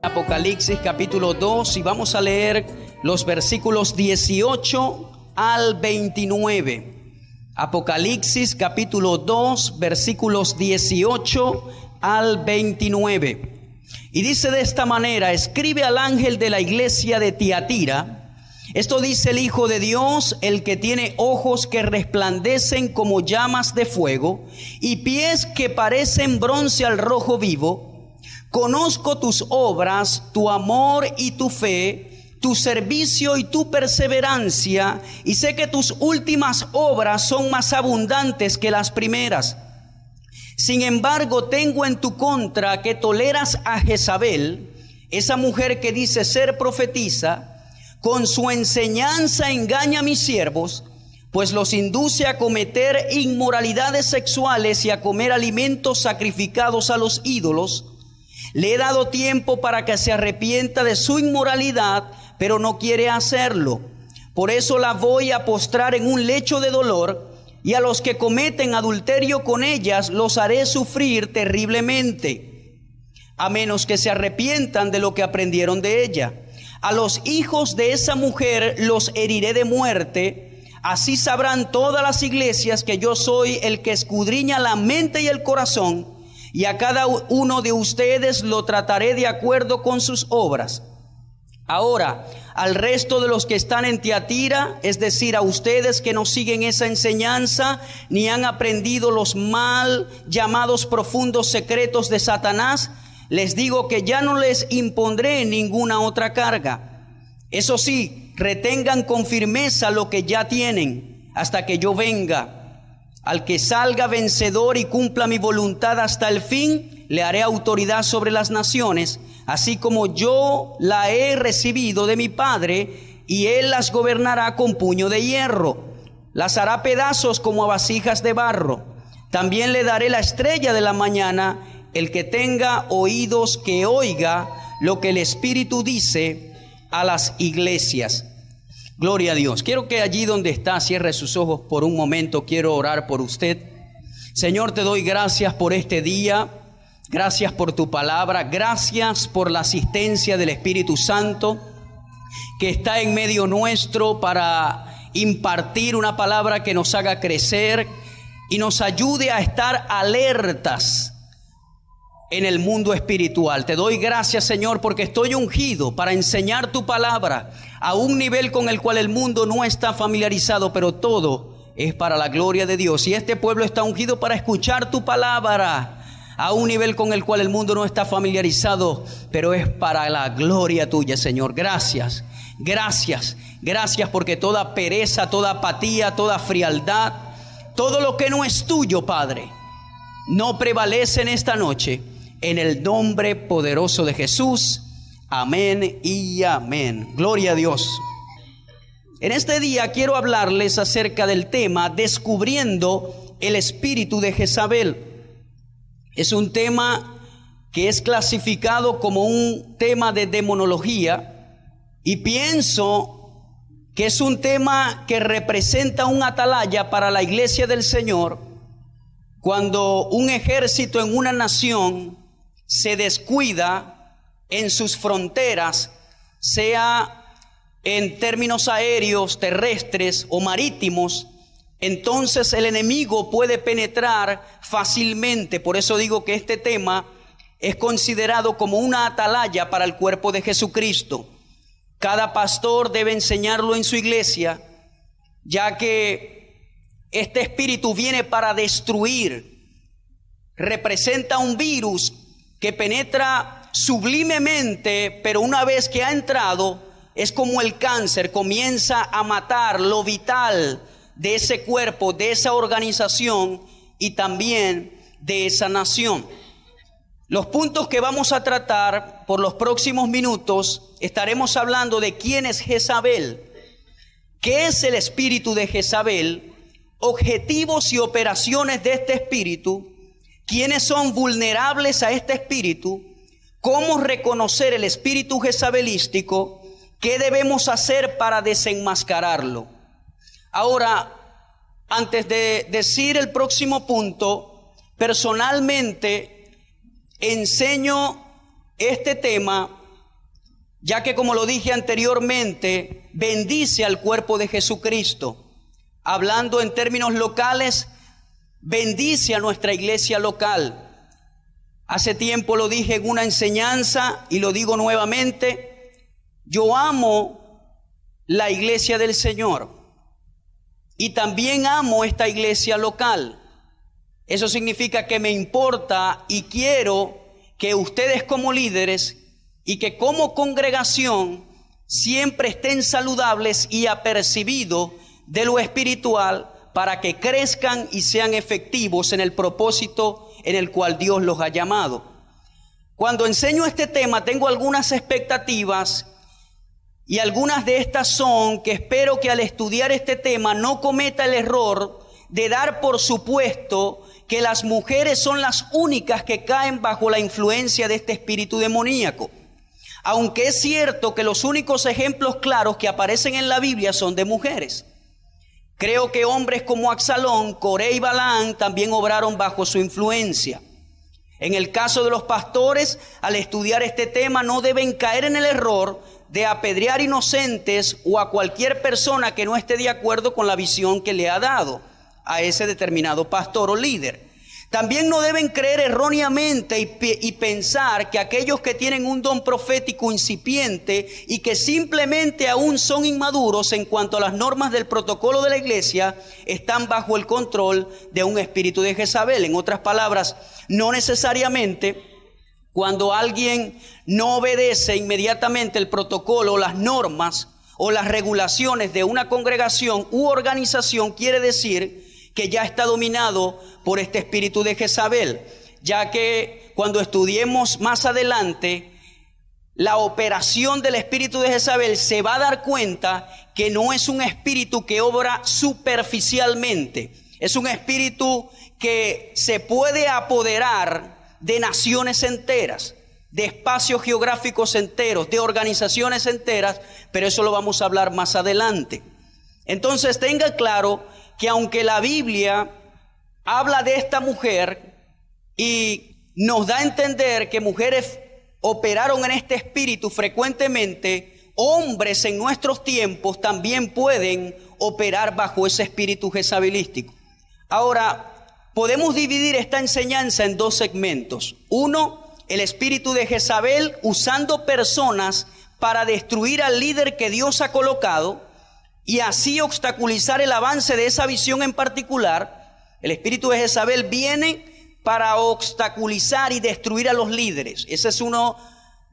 Apocalipsis capítulo 2 y vamos a leer los versículos 18 al 29. Apocalipsis capítulo 2 versículos 18 al 29. Y dice de esta manera: escribe al ángel de la iglesia de Tiatira, esto dice el Hijo de Dios, el que tiene ojos que resplandecen como llamas de fuego y pies que parecen bronce al rojo vivo. Conozco tus obras, tu amor y tu fe, tu servicio y tu perseverancia, y sé que tus últimas obras son más abundantes que las primeras. Sin embargo, tengo en tu contra que toleras a Jezabel, esa mujer que dice ser profetisa. Con su enseñanza engaña a mis siervos, pues los induce a cometer inmoralidades sexuales y a comer alimentos sacrificados a los ídolos. Le he dado tiempo para que se arrepienta de su inmoralidad, pero no quiere hacerlo. Por eso la voy a postrar en un lecho de dolor, y a los que cometen adulterio con ellas los haré sufrir terriblemente, a menos que se arrepientan de lo que aprendieron de ella. A los hijos de esa mujer los heriré de muerte. Así sabrán todas las iglesias que yo soy el que escudriña la mente y el corazón, y a cada uno de ustedes lo trataré de acuerdo con sus obras. Ahora, al resto de los que están en Tiatira, es decir, a ustedes que no siguen esa enseñanza, ni han aprendido los mal llamados profundos secretos de Satanás, les digo que ya no les impondré ninguna otra carga. Eso sí, retengan con firmeza lo que ya tienen, hasta que yo venga. Al que salga vencedor y cumpla mi voluntad hasta el fin, le haré autoridad sobre las naciones, así como yo la he recibido de mi Padre, y él las gobernará con puño de hierro. Las hará pedazos como a vasijas de barro. También le daré la estrella de la mañana. El que tenga oídos que oiga lo que el Espíritu dice a las iglesias. Gloria a Dios. Quiero que allí donde está cierre sus ojos por un momento. Quiero orar por usted. Señor, te doy gracias por este día. Gracias por tu palabra. Gracias por la asistencia del Espíritu Santo que está en medio nuestro para impartir una palabra que nos haga crecer y nos ayude a estar alertas en el mundo espiritual. Te doy gracias, Señor, porque estoy ungido para enseñar tu palabra a un nivel con el cual el mundo no está familiarizado, pero todo es para la gloria de Dios. Y este pueblo está ungido para escuchar tu palabra a un nivel con el cual el mundo no está familiarizado, pero es para la gloria tuya, Señor. Gracias, gracias, gracias, porque toda pereza, toda apatía, toda frialdad, todo lo que no es tuyo, Padre, no prevalece en esta noche. En el nombre poderoso de Jesús. Amén y amén. Gloria a Dios. En este día quiero hablarles acerca del tema descubriendo el espíritu de Jezabel. Es un tema que es clasificado como un tema de demonología, y pienso que es un tema que representa un atalaya para la iglesia del Señor. Cuando un ejército en una nación se descuida en sus fronteras, sea en términos aéreos, terrestres o marítimos, entonces el enemigo puede penetrar fácilmente. Por eso digo que este tema es considerado como una atalaya para el cuerpo de Jesucristo. Cada pastor debe enseñarlo en su iglesia, ya que este espíritu viene para destruir. Representa un virus que penetra sublimemente, pero una vez que ha entrado, es como el cáncer, comienza a matar lo vital de ese cuerpo, de esa organización y también de esa nación. Los puntos que vamos a tratar por los próximos minutos, estaremos hablando de quién es Jezabel, qué es el espíritu de Jezabel, objetivos y operaciones de este espíritu, quiénes son vulnerables a este espíritu, cómo reconocer el espíritu jezabelístico, qué debemos hacer para desenmascararlo. Ahora, antes de decir el próximo punto, personalmente enseño este tema ya que, como lo dije anteriormente, bendice al cuerpo de Jesucristo. Hablando en términos locales, bendice a nuestra iglesia local. Hace tiempo lo dije en una enseñanza y lo digo nuevamente: yo amo la iglesia del Señor y también amo esta iglesia local. Eso significa que me importa y quiero que ustedes como líderes y que como congregación siempre estén saludables y apercibidos de lo espiritual, para que crezcan y sean efectivos en el propósito en el cual Dios los ha llamado. Cuando enseño este tema tengo algunas expectativas, y algunas de estas son que espero que al estudiar este tema no cometa el error de dar por supuesto que las mujeres son las únicas que caen bajo la influencia de este espíritu demoníaco. Aunque es cierto que los únicos ejemplos claros que aparecen en la Biblia son de mujeres. Creo que hombres como Absalón, Coré y Balaán también obraron bajo su influencia. En el caso de los pastores, al estudiar este tema no deben caer en el error de apedrear inocentes o a cualquier persona que no esté de acuerdo con la visión que le ha dado a ese determinado pastor o líder. También no deben creer erróneamente y pensar que aquellos que tienen un don profético incipiente y que simplemente aún son inmaduros en cuanto a las normas del protocolo de la iglesia, están bajo el control de un espíritu de Jezabel. En otras palabras, no necesariamente cuando alguien no obedece inmediatamente el protocolo, las normas o las regulaciones de una congregación u organización, quiere decir que ya está dominado por este espíritu de Jezabel, ya que cuando estudiemos más adelante la operación del espíritu de Jezabel, se va a dar cuenta que no es un espíritu que obra superficialmente, es un espíritu que se puede apoderar de naciones enteras, de espacios geográficos enteros, de organizaciones enteras, pero eso lo vamos a hablar más adelante. Entonces tenga claro que aunque la Biblia habla de esta mujer y nos da a entender que mujeres operaron en este espíritu frecuentemente, hombres en nuestros tiempos también pueden operar bajo ese espíritu jezabelístico. Ahora, podemos dividir esta enseñanza en dos segmentos. Uno, el espíritu de Jezabel usando personas para destruir al líder que Dios ha colocado y así obstaculizar el avance de esa visión en particular. El espíritu de Jezabel viene para obstaculizar y destruir a los líderes. Ese es uno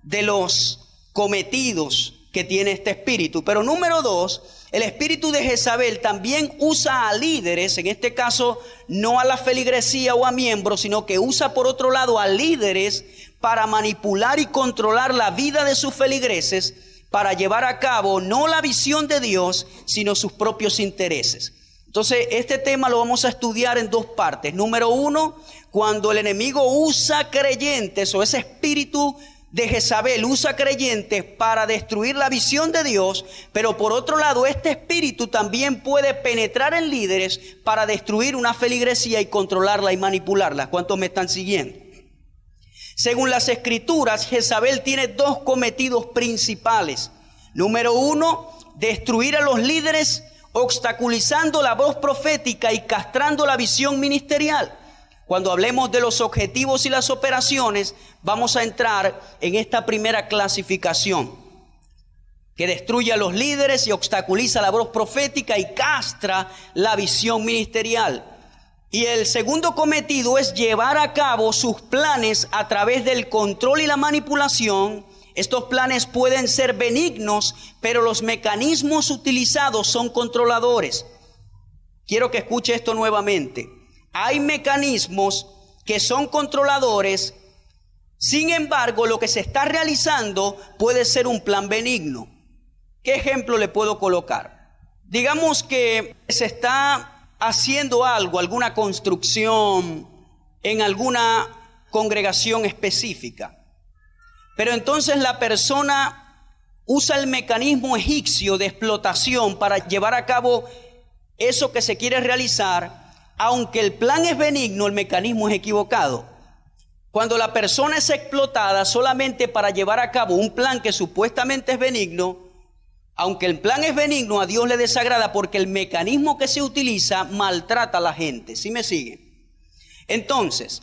de los cometidos que tiene este espíritu. Pero número dos, el espíritu de Jezabel también usa a líderes, en este caso no a la feligresía o a miembros, sino que usa por otro lado a líderes para manipular y controlar la vida de sus feligreses, para llevar a cabo no la visión de Dios, sino sus propios intereses. Entonces, este tema lo vamos a estudiar en dos partes. Número uno, cuando el enemigo usa creyentes, o ese espíritu de Jezabel usa creyentes para destruir la visión de Dios, pero por otro lado, este espíritu también puede penetrar en líderes para destruir una feligresía y controlarla y manipularla. ¿Cuántos me están siguiendo? Según las Escrituras, Jezabel tiene dos cometidos principales. Número uno, destruir a los líderes, obstaculizando la voz profética y castrando la visión ministerial. Cuando hablemos de los objetivos y las operaciones, vamos a entrar en esta primera clasificación, que destruye a los líderes y obstaculiza la voz profética y castra la visión ministerial. Y el segundo cometido es llevar a cabo sus planes a través del control y la manipulación. Estos planes pueden ser benignos, pero los mecanismos utilizados son controladores. Quiero que escuche esto nuevamente. Hay mecanismos que son controladores, sin embargo, lo que se está realizando puede ser un plan benigno. ¿Qué ejemplo le puedo colocar? Digamos que se está haciendo algo, alguna construcción en alguna congregación específica. Pero entonces la persona usa el mecanismo egipcio de explotación para llevar a cabo eso que se quiere realizar. Aunque el plan es benigno, el mecanismo es equivocado. Cuando la persona es explotada solamente para llevar a cabo un plan que supuestamente es benigno, aunque el plan es benigno, a Dios le desagrada porque el mecanismo que se utiliza maltrata a la gente. ¿Sí me sigue? Entonces,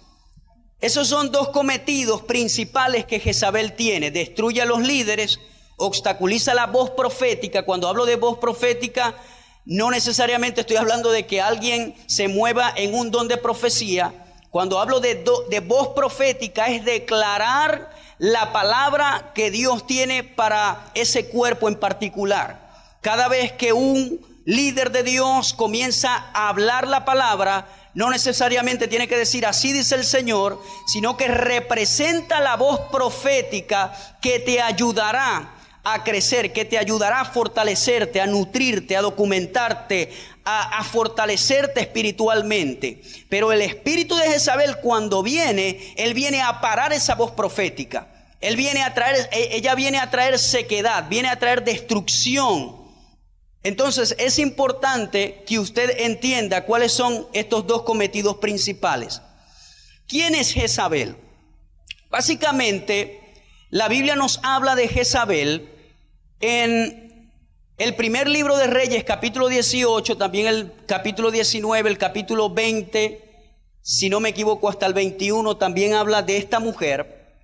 esos son dos cometidos principales que Jezabel tiene. Destruye a los líderes, obstaculiza la voz profética. Cuando hablo de voz profética, no necesariamente estoy hablando de que alguien se mueva en un don de profecía. Cuando hablo de voz profética es declarar la palabra que Dios tiene para ese cuerpo en particular. Cada vez que un líder de Dios comienza a hablar la palabra, no necesariamente tiene que decir así dice el Señor, sino que representa la voz profética que te ayudará a crecer, que te ayudará a fortalecerte, a nutrirte, a documentarte, a fortalecerte espiritualmente. Pero el espíritu de Jezabel, cuando viene, él viene a parar esa voz profética. Ella viene a traer sequedad, viene a traer destrucción. Entonces es importante que usted entienda cuáles son estos dos cometidos principales. ¿Quién es Jezabel? Básicamente, la Biblia nos habla de Jezabel en el primer libro de Reyes, capítulo 18, también el capítulo 19, el capítulo 20, si no me equivoco hasta el 21, también habla de esta mujer.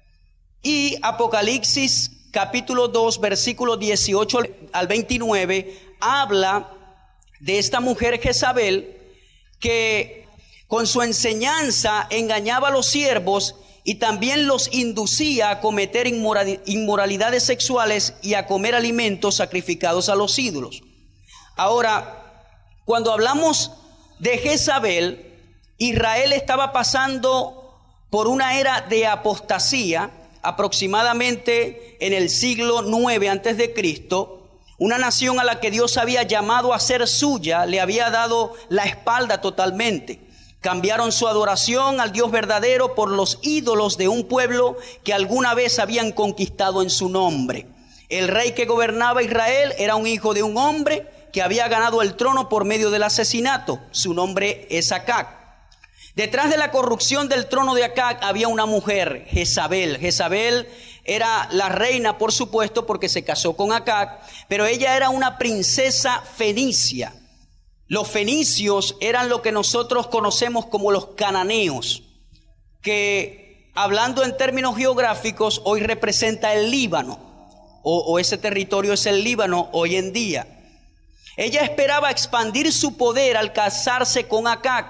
Y Apocalipsis, capítulo 2, versículos 18 al 29, habla de esta mujer Jezabel que con su enseñanza engañaba a los siervos y también los inducía a cometer inmoralidades sexuales y a comer alimentos sacrificados a los ídolos. Ahora, cuando hablamos de Jezabel, Israel estaba pasando por una era de apostasía, aproximadamente en el siglo 9 antes de Cristo. Una nación a la que Dios había llamado a ser suya, le había dado la espalda totalmente. Cambiaron su adoración al Dios verdadero por los ídolos de un pueblo que alguna vez habían conquistado en su nombre. El rey que gobernaba Israel era un hijo de un hombre que había ganado el trono por medio del asesinato. Su nombre es Acab. Detrás de la corrupción del trono de Acab había una mujer, Jezabel. Jezabel era la reina, por supuesto, porque se casó con Acab, pero ella era una princesa fenicia. Los fenicios eran lo que nosotros conocemos como los cananeos, que hablando en términos geográficos hoy representa el Líbano, o ese territorio es el Líbano hoy en día. Ella esperaba expandir su poder al casarse con Acab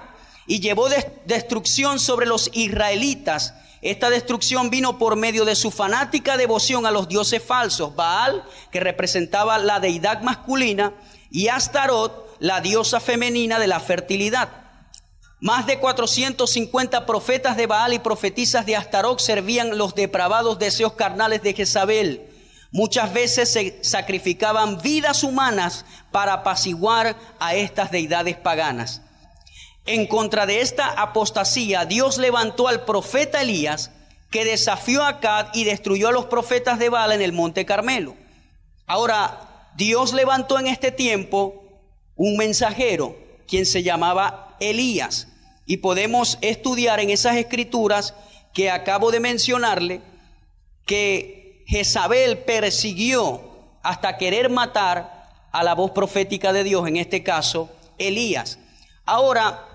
y llevó destrucción sobre los israelitas. Esta destrucción vino por medio de su fanática devoción a los dioses falsos, Baal, que representaba la deidad masculina, y Astarot, la diosa femenina de la fertilidad. Más de 450 profetas de Baal y profetisas de Astarot servían los depravados deseos carnales de Jezabel. Muchas veces se sacrificaban vidas humanas para apaciguar a estas deidades paganas. En contra de esta apostasía, Dios levantó al profeta Elías, que desafió a Acab y destruyó a los profetas de Baal en el monte Carmelo. Ahora, Dios levantó en este tiempo un mensajero, quien se llamaba Elías. Y podemos estudiar en esas escrituras que acabo de mencionarle, que Jezabel persiguió hasta querer matar a la voz profética de Dios, en este caso, Elías. Ahora,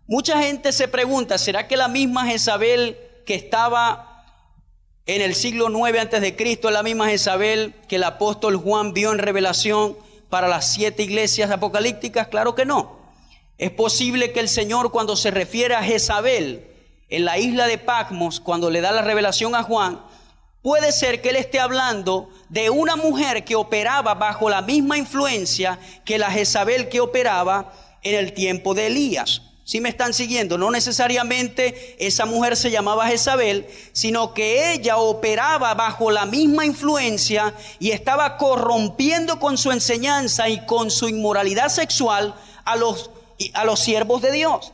mucha gente se pregunta, ¿será que la misma Jezabel que estaba en el siglo 9 antes de Cristo es la misma Jezabel que el apóstol Juan vio en revelación para las 7 iglesias apocalípticas? Claro que no. Es posible que el Señor, cuando se refiere a Jezabel en la isla de Patmos, cuando le da la revelación a Juan, puede ser que él esté hablando de una mujer que operaba bajo la misma influencia que la Jezabel que operaba en el tiempo de Elías. ¿Sí me están siguiendo? No necesariamente esa mujer se llamaba Jezabel, sino que ella operaba bajo la misma influencia y estaba corrompiendo con su enseñanza y con su inmoralidad sexual a los siervos de Dios.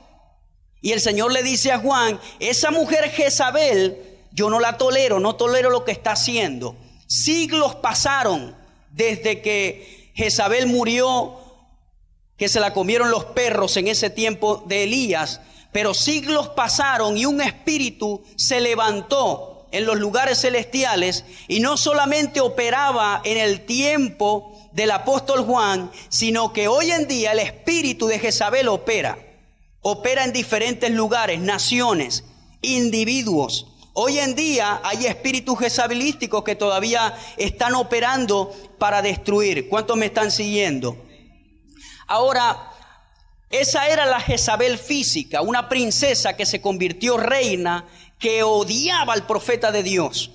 Y el Señor le dice a Juan, esa mujer Jezabel, yo no la tolero, no tolero lo que está haciendo. Siglos pasaron desde que Jezabel murió, que se la comieron los perros en ese tiempo de Elías, pero siglos pasaron y un espíritu se levantó en los lugares celestiales y no solamente operaba en el tiempo del apóstol Juan, sino que hoy en día el espíritu de Jezabel opera en diferentes lugares, naciones, individuos. Hoy en día hay espíritus jezabelísticos que todavía están operando para destruir. ¿Cuántos me están siguiendo? Ahora, esa era la Jezabel física, una princesa que se convirtió reina, que odiaba al profeta de Dios,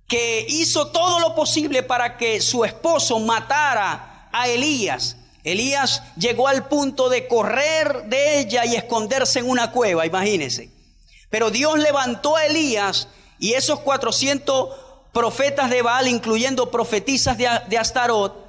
que hizo todo lo posible para que su esposo matara a Elías. Elías llegó al punto de correr de ella y esconderse en una cueva, imagínense. Pero Dios levantó a Elías y esos 400 profetas de Baal, incluyendo profetisas de Astarot,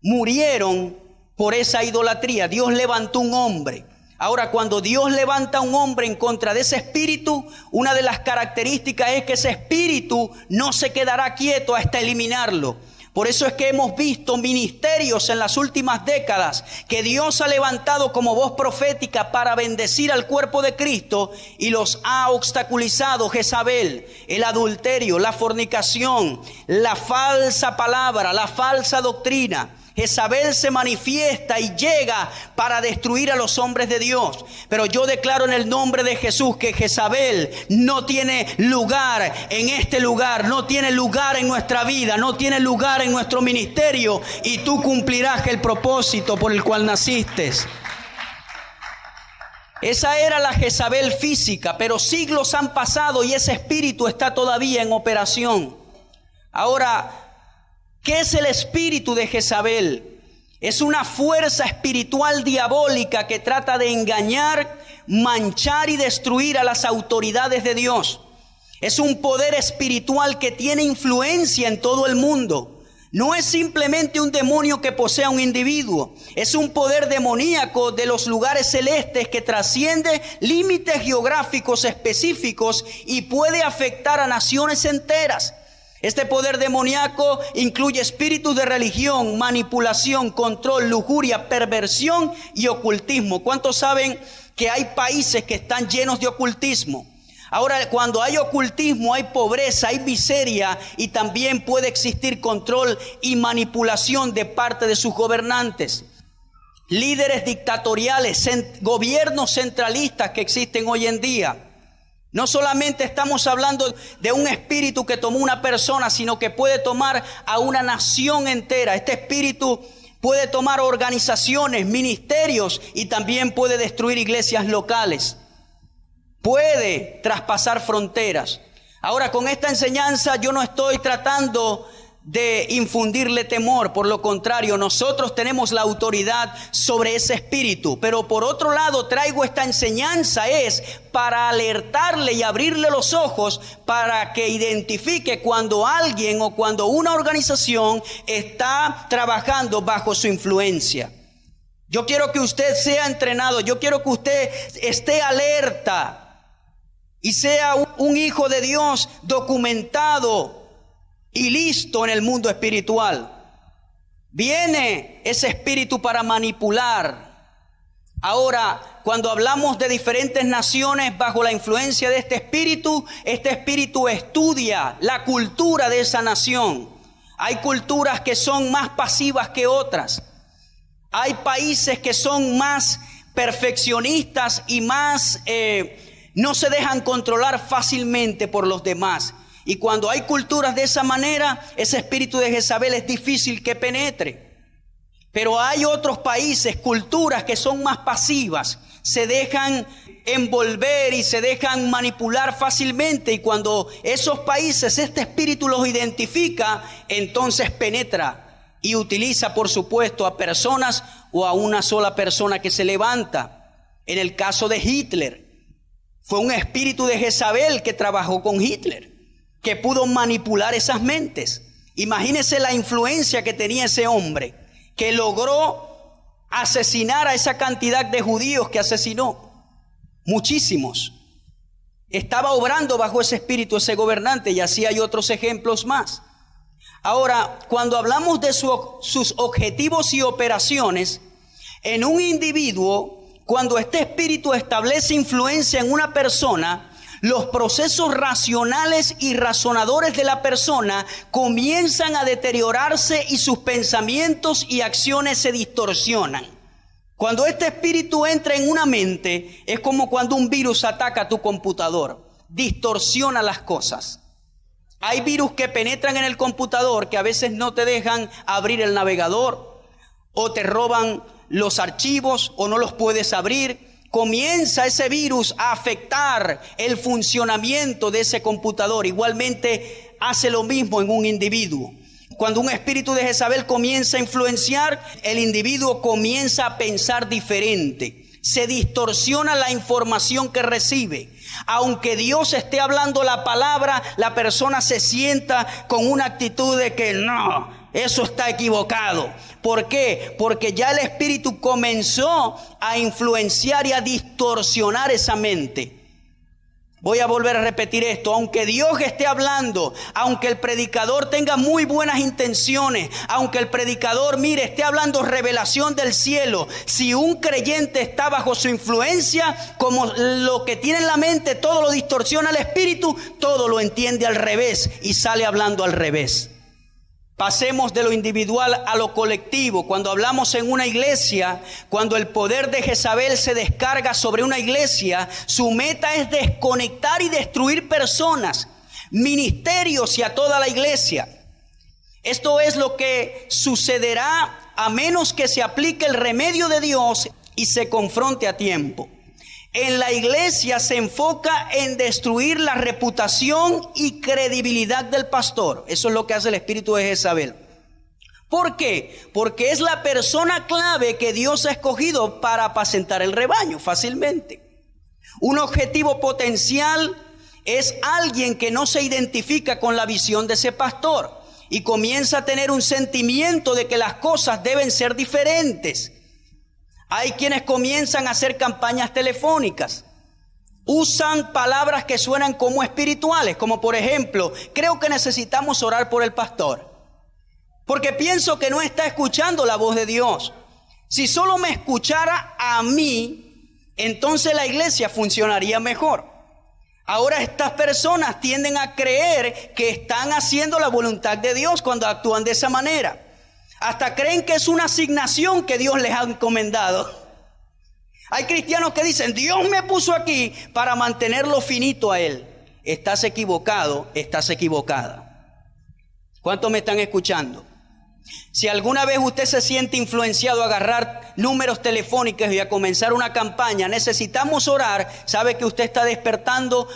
murieron por esa idolatría. Dios levantó un hombre. Ahora, cuando Dios levanta a un hombre en contra de ese espíritu, una de las características es que ese espíritu no se quedará quieto hasta eliminarlo. Por eso es que hemos visto ministerios en las últimas décadas que Dios ha levantado como voz profética para bendecir al cuerpo de Cristo y los ha obstaculizado Jezabel, el adulterio, la fornicación, la falsa palabra, la falsa doctrina. Jezabel se manifiesta y llega para destruir a los hombres de Dios. Pero yo declaro en el nombre de Jesús que Jezabel no tiene lugar en este lugar, no tiene lugar en nuestra vida, no tiene lugar en nuestro ministerio, y tú cumplirás el propósito por el cual naciste. Esa era la Jezabel física, pero siglos han pasado y ese espíritu está todavía en operación. Ahora, ¿qué es el espíritu de Jezabel? Es una fuerza espiritual diabólica que trata de engañar, manchar y destruir a las autoridades de Dios. Es un poder espiritual que tiene influencia en todo el mundo. No es simplemente un demonio que posee a un individuo. Es un poder demoníaco de los lugares celestes que trasciende límites geográficos específicos y puede afectar a naciones enteras. Este poder demoníaco incluye espíritus de religión, manipulación, control, lujuria, perversión y ocultismo. ¿Cuántos saben que hay países que están llenos de ocultismo? Ahora, cuando hay ocultismo, hay pobreza, hay miseria y también puede existir control y manipulación de parte de sus gobernantes. Líderes dictatoriales, gobiernos centralistas que existen hoy en día. No solamente estamos hablando de un espíritu que tomó una persona, sino que puede tomar a una nación entera. Este espíritu puede tomar organizaciones, ministerios y también puede destruir iglesias locales. Puede traspasar fronteras. Ahora, con esta enseñanza yo no estoy tratando de infundirle temor. Por lo contrario, nosotros tenemos la autoridad sobre ese espíritu. Pero por otro lado, traigo esta enseñanza es para alertarle y abrirle los ojos para que identifique cuando alguien o cuando una organización está trabajando bajo su influencia. Yo quiero que usted sea entrenado, yo quiero que usted esté alerta y sea un hijo de Dios documentado y listo en el mundo espiritual. Viene ese espíritu para manipular. Ahora, cuando hablamos de diferentes naciones bajo la influencia de este espíritu estudia la cultura de esa nación. Hay culturas que son más pasivas que otras. Hay países que son más perfeccionistas y más no se dejan controlar fácilmente por los demás. Y cuando hay culturas de esa manera, ese espíritu de Jezabel es difícil que penetre. Pero hay otros países, culturas que son más pasivas, se dejan envolver y se dejan manipular fácilmente. Y cuando esos países, este espíritu los identifica, entonces penetra y utiliza, por supuesto, a personas o a una sola persona que se levanta. En el caso de Hitler, fue un espíritu de Jezabel que trabajó con Hitler, que pudo manipular esas mentes. Imagínese la influencia que tenía ese hombre, que logró asesinar a esa cantidad de judíos que asesinó. Muchísimos. Estaba obrando bajo ese espíritu, ese gobernante, y así hay otros ejemplos más. Ahora, cuando hablamos de sus objetivos y operaciones, en un individuo cuando este espíritu establece influencia en una persona, los procesos racionales y razonadores de la persona comienzan a deteriorarse y sus pensamientos y acciones se distorsionan. Cuando este espíritu entra en una mente, es como cuando un virus ataca tu computador, distorsiona las cosas. Hay virus que penetran en el computador que a veces no te dejan abrir el navegador, o te roban los archivos o no los puedes abrir. Comienza ese virus a afectar el funcionamiento de ese computador. Igualmente hace lo mismo en un individuo. Cuando un espíritu de Jezabel comienza a influenciar, el individuo comienza a pensar diferente. Se distorsiona la información que recibe. Aunque Dios esté hablando la palabra, la persona se sienta con una actitud de que no, eso está equivocado. ¿Por qué? Porque ya el espíritu comenzó a influenciar y a distorsionar esa mente. Voy a volver a repetir esto. Aunque Dios esté hablando, aunque el predicador tenga muy buenas intenciones, aunque el predicador, esté hablando revelación del cielo, si un creyente está bajo su influencia, como lo que tiene en la mente, todo lo distorsiona el espíritu, todo lo entiende al revés y sale hablando al revés. Pasemos de lo individual a lo colectivo. Cuando hablamos en una iglesia, cuando el poder de Jezabel se descarga sobre una iglesia, su meta es desconectar y destruir personas, ministerios y a toda la iglesia. Esto es lo que sucederá a menos que se aplique el remedio de Dios y se confronte a tiempo. En la iglesia se enfoca en destruir la reputación y credibilidad del pastor. Eso es lo que hace el espíritu de Jezabel. ¿Por qué? Porque es la persona clave que Dios ha escogido para apacentar el rebaño fácilmente. Un objetivo potencial es alguien que no se identifica con la visión de ese pastor y comienza a tener un sentimiento de que las cosas deben ser diferentes. Hay quienes comienzan a hacer campañas telefónicas. Usan palabras que suenan como espirituales, como por ejemplo, creo que necesitamos orar por el pastor, porque pienso que no está escuchando la voz de Dios. Si solo me escuchara a mí, entonces la iglesia funcionaría mejor. Ahora estas personas tienden a creer que están haciendo la voluntad de Dios cuando actúan de esa manera. Hasta creen que es una asignación que Dios les ha encomendado. Hay cristianos que dicen, Dios me puso aquí para mantenerlo finito a Él. Estás equivocado, estás equivocada. ¿Cuántos me están escuchando? Si alguna vez usted se siente influenciado a agarrar números telefónicos y a comenzar una campaña, necesitamos orar, sabe que usted está despertando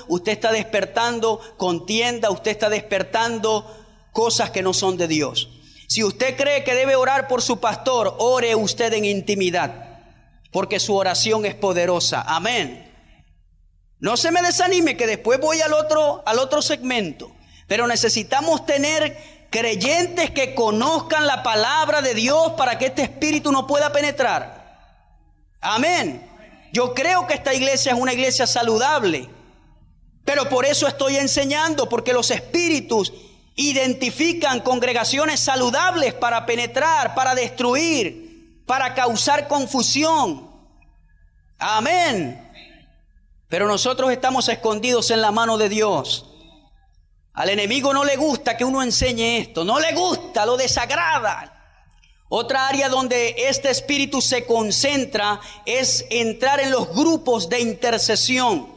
contienda, usted está despertando cosas que no son de Dios. Si usted cree que debe orar por su pastor, ore usted en intimidad, porque su oración es poderosa. Amén. No se me desanime que después voy al otro segmento, pero necesitamos tener creyentes que conozcan la palabra de Dios para que este espíritu no pueda penetrar. Amén. Yo creo que esta iglesia es una iglesia saludable, pero por eso estoy enseñando, porque los espíritus identifican congregaciones saludables para penetrar, para destruir, para causar confusión. Amén. Pero nosotros estamos escondidos en la mano de Dios. Al enemigo no le gusta que uno enseñe esto, no le gusta, lo desagrada. Otra área donde este espíritu se concentra es entrar en los grupos de intercesión.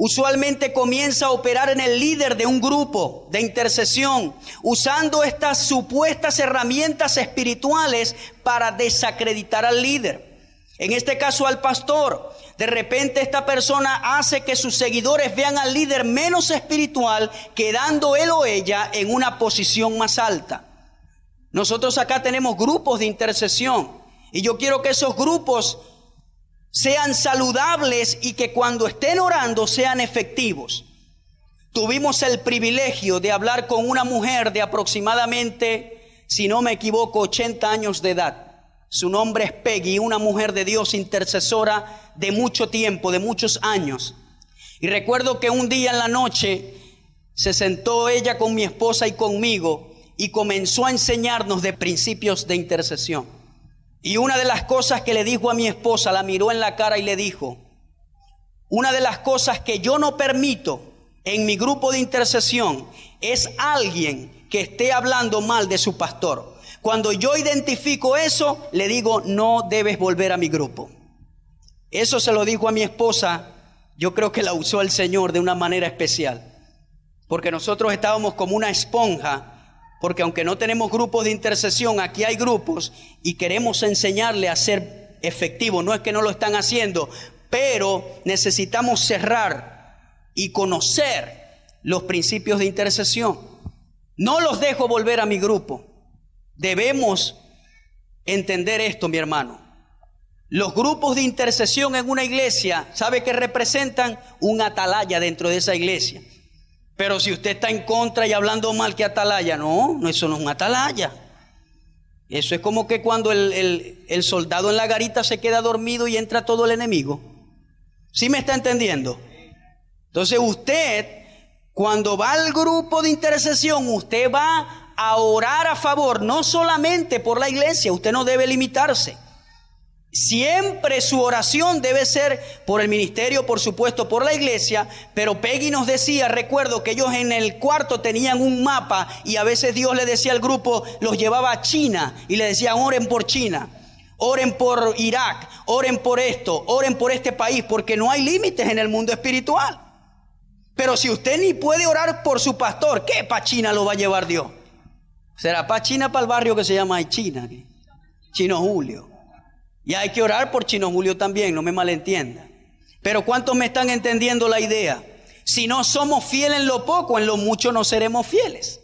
Usualmente comienza a operar en el líder de un grupo de intercesión, usando estas supuestas herramientas espirituales para desacreditar al líder. En este caso al pastor. De repente esta persona hace que sus seguidores vean al líder menos espiritual, quedando él o ella en una posición más alta. Nosotros acá tenemos grupos de intercesión y yo quiero que esos grupos sean saludables y que cuando estén orando sean efectivos. Tuvimos el privilegio de hablar con una mujer de aproximadamente, si no me equivoco, 80 años de edad. Su nombre es Peggy, una mujer de Dios, intercesora de mucho tiempo, de muchos años. Y recuerdo que un día en la noche se sentó ella con mi esposa y conmigo y comenzó a enseñarnos de principios de intercesión. Y una de las cosas que le dijo a mi esposa, la miró en la cara y le dijo, una de las cosas que yo no permito en mi grupo de intercesión es alguien que esté hablando mal de su pastor. Cuando yo identifico eso, le digo, no debes volver a mi grupo. Eso se lo dijo a mi esposa. Yo creo que la usó el Señor de una manera especial, porque nosotros estábamos como una esponja, porque aunque no tenemos grupos de intercesión, aquí hay grupos y queremos enseñarle a ser efectivo. No es que no lo están haciendo, pero necesitamos cerrar y conocer los principios de intercesión. No los dejo volver a mi grupo. Debemos entender esto, mi hermano. Los grupos de intercesión en una iglesia, ¿sabe qué representan? Un atalaya dentro de esa iglesia. Pero si usted está en contra y hablando mal, ¿qué atalaya? No, eso no es un atalaya. Eso es como que cuando el soldado en la garita se queda dormido y entra todo el enemigo. ¿Sí me está entendiendo? Entonces usted, cuando va al grupo de intercesión, usted va a orar a favor, no solamente por la iglesia. Usted no debe limitarse. Siempre su oración debe ser por el ministerio, por supuesto, por la iglesia. Pero Peggy nos decía, recuerdo que ellos en el cuarto tenían un mapa y a veces Dios le decía al grupo, los llevaba a China y le decían, oren por China, oren por Irak, oren por esto, oren por este país, porque no hay límites en el mundo espiritual. Pero si usted ni puede orar por su pastor, ¿qué para China lo va a llevar Dios? Será para China, para el barrio que se llama China, Chino Julio. Y hay que orar por Chino Julio también, no me malentienda. Pero ¿cuántos me están entendiendo la idea? Si no somos fieles en lo poco, en lo mucho no seremos fieles.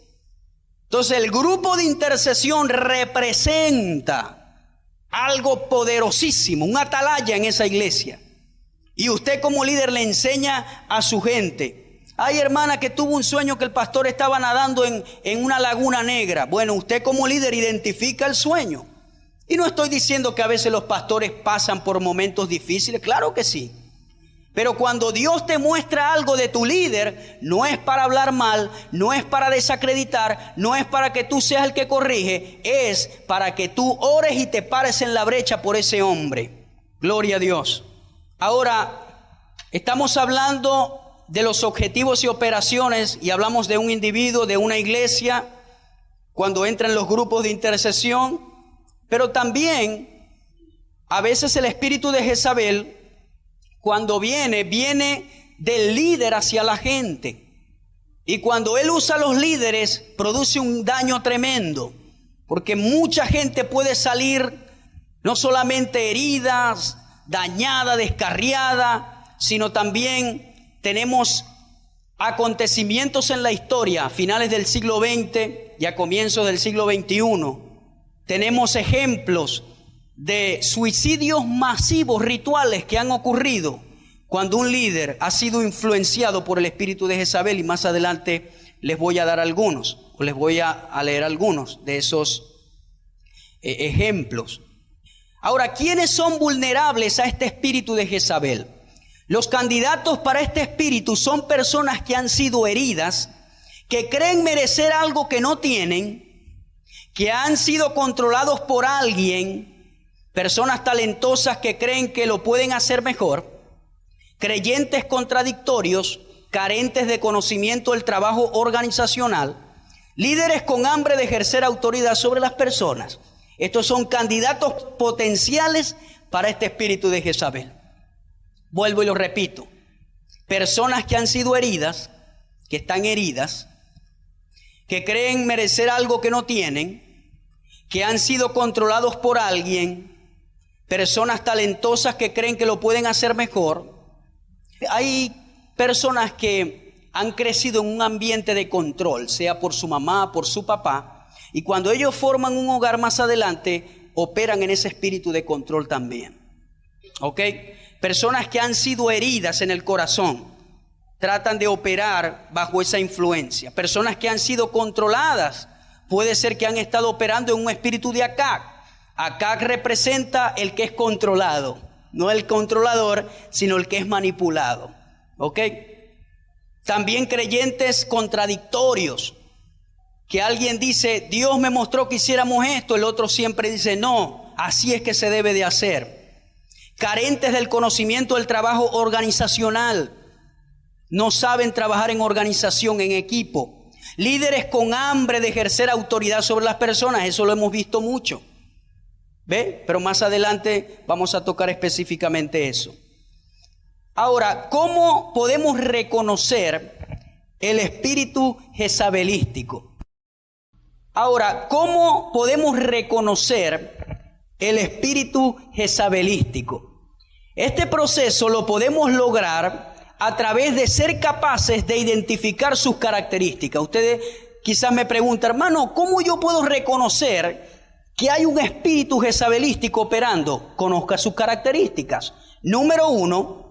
Entonces el grupo de intercesión representa algo poderosísimo, un atalaya en esa iglesia. Y usted como líder le enseña a su gente. Hay hermana que tuvo un sueño que el pastor estaba nadando en una laguna negra. Bueno, usted como líder identifica el sueño. Y no estoy diciendo que a veces los pastores pasan por momentos difíciles, claro que sí. Pero cuando Dios te muestra algo de tu líder, no es para hablar mal, no es para desacreditar, no es para que tú seas el que corrige, es para que tú ores y te pares en la brecha por ese hombre. Gloria a Dios. Ahora, estamos hablando de los objetivos y operaciones y hablamos de un individuo, de una iglesia, cuando entran los grupos de intercesión. Pero también, a veces el espíritu de Jezabel, cuando viene del líder hacia la gente. Y cuando él usa a los líderes, produce un daño tremendo. Porque mucha gente puede salir no solamente herida, dañada, descarriada, sino también tenemos acontecimientos en la historia, a finales del siglo XX y a comienzos del siglo XXI. Tenemos ejemplos de suicidios masivos rituales que han ocurrido cuando un líder ha sido influenciado por el espíritu de Jezabel, y más adelante les voy a dar algunos, o les voy a leer algunos de esos ejemplos. Ahora, ¿quiénes son vulnerables a este espíritu de Jezabel? Los candidatos para este espíritu son personas que han sido heridas, que creen merecer algo que no tienen, que han sido controlados por alguien, personas talentosas que creen que lo pueden hacer mejor, creyentes contradictorios, carentes de conocimiento del trabajo organizacional, líderes con hambre de ejercer autoridad sobre las personas. Estos son candidatos potenciales para este espíritu de Jezabel. Vuelvo y lo repito. Personas que han sido heridas, que están heridas, que creen merecer algo que no tienen, que han sido controlados por alguien, personas talentosas que creen que lo pueden hacer mejor. Hay personas que han crecido en un ambiente de control, sea por su mamá, por su papá, y cuando ellos forman un hogar más adelante, operan en ese espíritu de control también. ¿Ok? Personas que han sido heridas en el corazón, tratan de operar bajo esa influencia. Personas que han sido controladas, puede ser que han estado operando en un espíritu de Acab. Acab representa el que es controlado, no el controlador, sino el que es manipulado. ¿Ok? También creyentes contradictorios, que alguien dice, Dios me mostró que hiciéramos esto, el otro siempre dice, no, así es que se debe de hacer. Carentes del conocimiento del trabajo organizacional. No saben trabajar en organización, en equipo. Líderes con hambre de ejercer autoridad sobre las personas. Eso lo hemos visto mucho. ¿Ve? Pero más adelante vamos a tocar específicamente eso. Ahora, ¿cómo podemos reconocer el espíritu jezabelístico? Ahora, ¿cómo podemos reconocer el espíritu jezabelístico? Este proceso lo podemos lograr a través de ser capaces de identificar sus características. Ustedes quizás me preguntan, hermano, ¿cómo yo puedo reconocer que hay un espíritu jezabelístico operando? Conozca sus características. Número 1,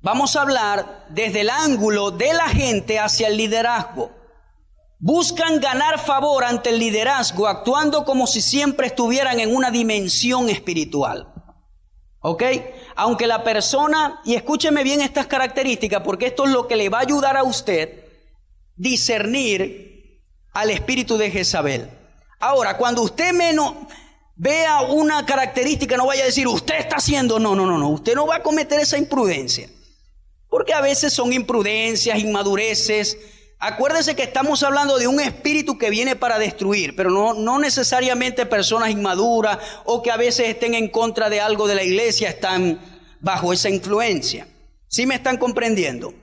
vamos a hablar desde el ángulo de la gente hacia el liderazgo. Buscan ganar favor ante el liderazgo actuando como si siempre estuvieran en una dimensión espiritual. ¿Ok? Aunque la persona, y escúcheme bien estas características, porque esto es lo que le va a ayudar a usted discernir al espíritu de Jezabel. Ahora, cuando usted vea una característica, no vaya a decir, usted está haciendo, no, usted no va a cometer esa imprudencia. Porque a veces son imprudencias, inmadureces. Acuérdese que estamos hablando de un espíritu que viene para destruir, pero no necesariamente personas inmaduras o que a veces estén en contra de algo de la iglesia, están bajo esa influencia. ¿Sí me están comprendiendo?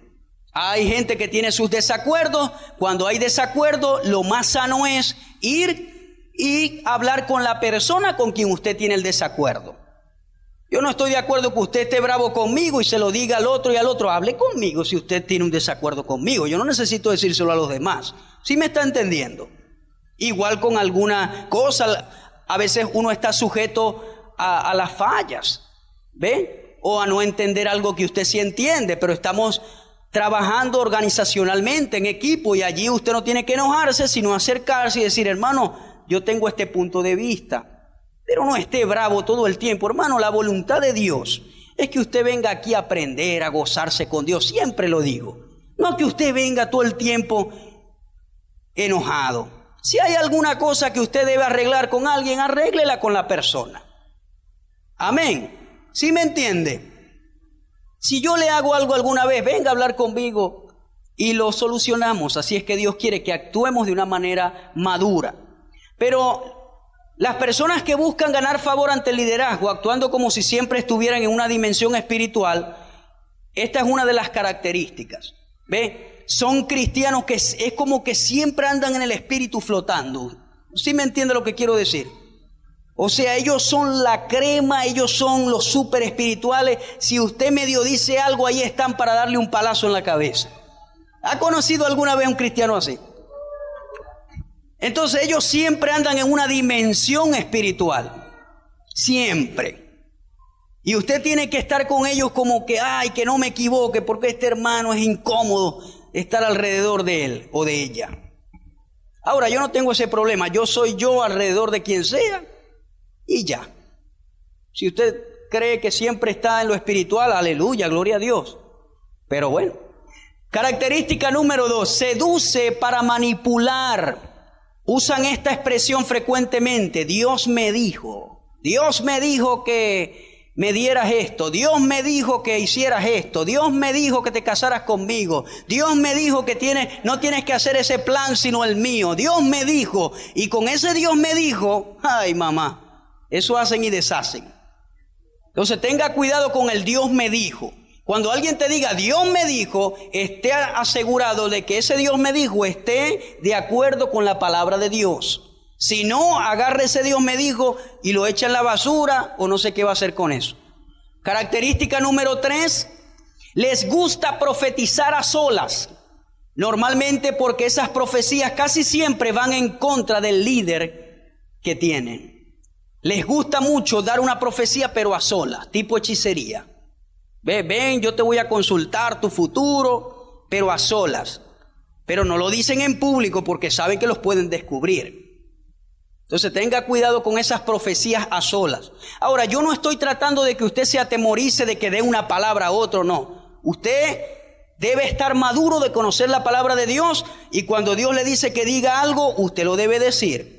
Hay gente que tiene sus desacuerdos. Cuando hay desacuerdo, lo más sano es ir y hablar con la persona con quien usted tiene el desacuerdo. Yo no estoy de acuerdo que usted esté bravo conmigo y se lo diga al otro y al otro. Hable conmigo si usted tiene un desacuerdo conmigo. Yo no necesito decírselo a los demás. ¿Sí me está entendiendo? Igual con alguna cosa, a veces uno está sujeto a las fallas, ¿ve? O a no entender algo que usted sí entiende, pero estamos trabajando organizacionalmente en equipo y allí usted no tiene que enojarse, sino acercarse y decir, hermano, yo tengo este punto de vista. Pero no esté bravo todo el tiempo, hermano. La voluntad de Dios es que usted venga aquí a aprender, a gozarse con Dios. Siempre lo digo. No que usted venga todo el tiempo enojado. Si hay alguna cosa que usted debe arreglar con alguien, arréglela con la persona. Amén. ¿Sí me entiende? Si yo le hago algo alguna vez, venga a hablar conmigo y lo solucionamos. Así es que Dios quiere que actuemos de una manera madura. Pero las personas que buscan ganar favor ante el liderazgo, actuando como si siempre estuvieran en una dimensión espiritual, esta es una de las características. ¿Ve? Son cristianos que es como que siempre andan en el espíritu flotando. ¿Sí me entiende lo que quiero decir? O sea, ellos son la crema, ellos son los súper espirituales. Si usted medio dice algo, ahí están para darle un palazo en la cabeza. ¿Ha conocido alguna vez a un cristiano así? Entonces ellos siempre andan en una dimensión espiritual, siempre. Y usted tiene que estar con ellos como que, ay, que no me equivoque, porque este hermano es incómodo estar alrededor de él o de ella. Ahora, yo no tengo ese problema, yo soy yo alrededor de quien sea y ya. Si usted cree que siempre está en lo espiritual, aleluya, gloria a Dios. Pero bueno, característica número 2, seduce para manipular. Usan esta expresión frecuentemente. Dios me dijo que me dieras esto. Dios me dijo que hicieras esto. Dios me dijo que te casaras conmigo. Dios me dijo que no tienes que hacer ese plan sino el mío. Dios me dijo. Y con ese Dios me dijo, ay mamá, eso hacen y deshacen. Entonces tenga cuidado con el Dios me dijo. Cuando alguien te diga Dios me dijo, esté asegurado de que ese Dios me dijo esté de acuerdo con la palabra de Dios. Si no, agarre ese Dios me dijo y lo echa en la basura o no sé qué va a hacer con eso. Característica número 3, les gusta profetizar a solas. Normalmente porque esas profecías casi siempre van en contra del líder que tienen. Les gusta mucho dar una profecía pero a solas, tipo hechicería. Ven, yo te voy a consultar tu futuro, pero a solas. Pero no lo dicen en público porque saben que los pueden descubrir. Entonces tenga cuidado con esas profecías a solas. Ahora, yo no estoy tratando de que usted se atemorice de que dé una palabra a otro, no. Usted debe estar maduro de conocer la palabra de Dios y cuando Dios le dice que diga algo, usted lo debe decir.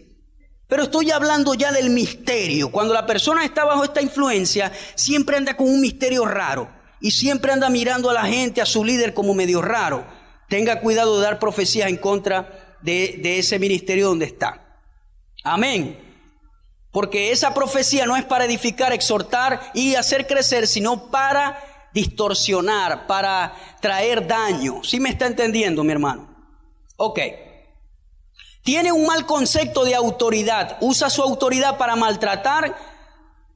Pero estoy hablando ya del misterio. Cuando la persona está bajo esta influencia, siempre anda con un misterio raro. Y siempre anda mirando a la gente, a su líder como medio raro. Tenga cuidado de dar profecías en contra de ese ministerio donde está. Amén. Porque esa profecía no es para edificar, exhortar y hacer crecer, sino para distorsionar, para traer daño. ¿Sí me está entendiendo, mi hermano? Ok. Tiene un mal concepto de autoridad. Usa su autoridad para maltratar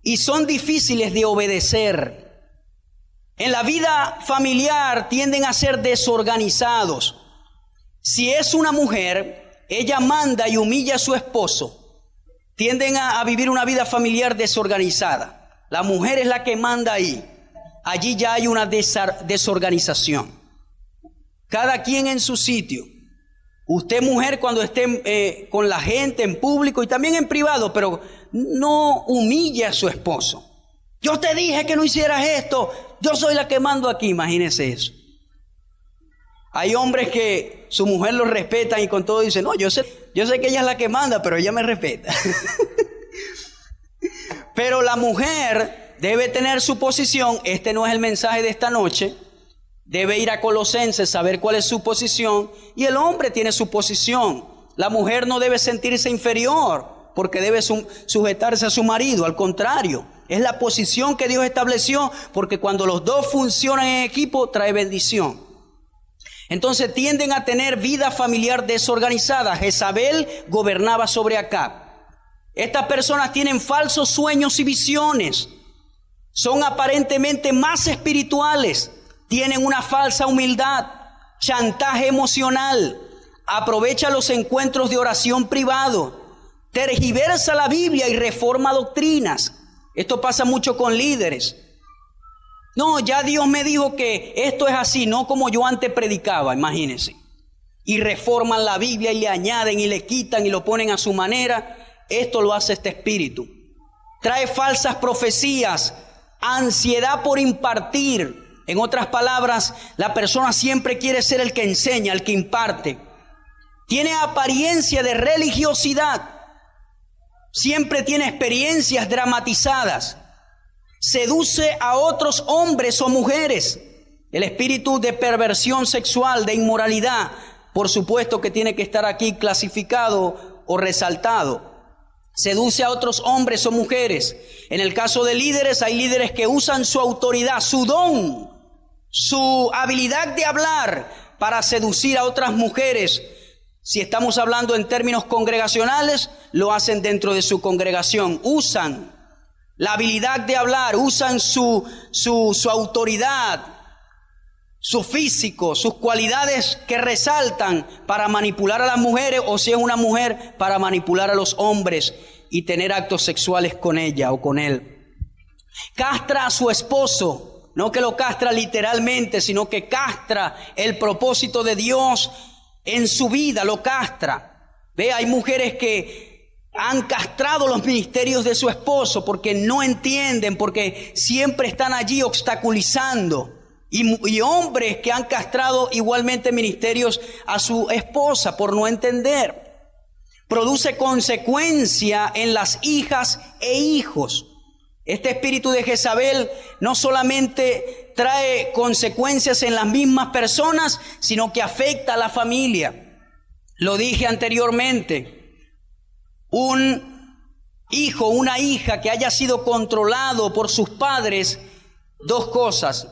y son difíciles de obedecer. En la vida familiar tienden a ser desorganizados. Si es una mujer, ella manda y humilla a su esposo. Tienden a vivir una vida familiar desorganizada. La mujer es la que manda ahí. Allí ya hay una desorganización. Cada quien en su sitio. Usted, mujer, cuando esté con la gente en público y también en privado, pero no humille a su esposo. Yo te dije que no hicieras esto. Yo soy la que mando aquí. Imagínese eso. Hay hombres que su mujer los respetan y con todo dicen, no, yo sé que ella es la que manda, pero ella me respeta. Pero la mujer debe tener su posición. Este no es el mensaje de esta noche. Debe ir a Colosenses, saber cuál es su posición. Y el hombre tiene su posición. La mujer no debe sentirse inferior porque debe sujetarse a su marido. Al contrario, es la posición que Dios estableció, porque cuando los dos funcionan en equipo trae bendición. Entonces tienden a tener vida familiar desorganizada. Jezabel gobernaba sobre Acab. Estas personas tienen falsos sueños y visiones. Son aparentemente más espirituales. Tienen una falsa humildad, chantaje emocional, aprovecha los encuentros de oración privado, tergiversa la Biblia y reforma doctrinas. Esto pasa mucho con líderes. No, ya Dios me dijo que esto es así, no como yo antes predicaba, imagínense. Y reforman la Biblia y le añaden y le quitan y lo ponen a su manera. Esto lo hace este espíritu. Trae falsas profecías, ansiedad por impartir. En otras palabras, la persona siempre quiere ser el que enseña, el que imparte. Tiene apariencia de religiosidad. Siempre tiene experiencias dramatizadas. Seduce a otros hombres o mujeres. El espíritu de perversión sexual, de inmoralidad, por supuesto que tiene que estar aquí clasificado o resaltado. Seduce a otros hombres o mujeres. En el caso de líderes, hay líderes que usan su autoridad, su don, su habilidad de hablar para seducir a otras mujeres. Si estamos hablando en términos congregacionales, lo hacen dentro de su congregación. Usan la habilidad de hablar, usan su autoridad, su físico, sus cualidades que resaltan para manipular a las mujeres, o si es una mujer, para manipular a los hombres y tener actos sexuales con ella o con él. Castra a su esposo. No que lo castra literalmente, sino que castra el propósito de Dios en su vida, lo castra. Ve, hay mujeres que han castrado los ministerios de su esposo porque no entienden, porque siempre están allí obstaculizando. Y hombres que han castrado igualmente ministerios a su esposa por no entender. Produce consecuencia en las hijas e hijos. Este espíritu de Jezabel no solamente trae consecuencias en las mismas personas, sino que afecta a la familia. Lo dije anteriormente. Un hijo, una hija que haya sido controlado por sus padres, dos cosas.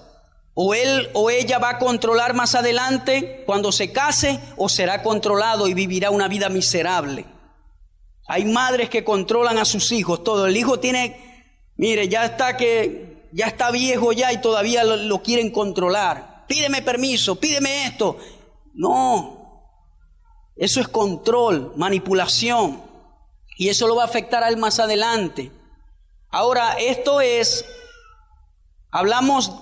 O él o ella va a controlar más adelante cuando se case, o será controlado y vivirá una vida miserable. Hay madres que controlan a sus hijos todo. El hijo tiene... Mire, ya está viejo ya y todavía lo quieren controlar. Pídeme permiso, pídeme esto. No, eso es control, manipulación. Y eso lo va a afectar a él más adelante. Ahora, hablamos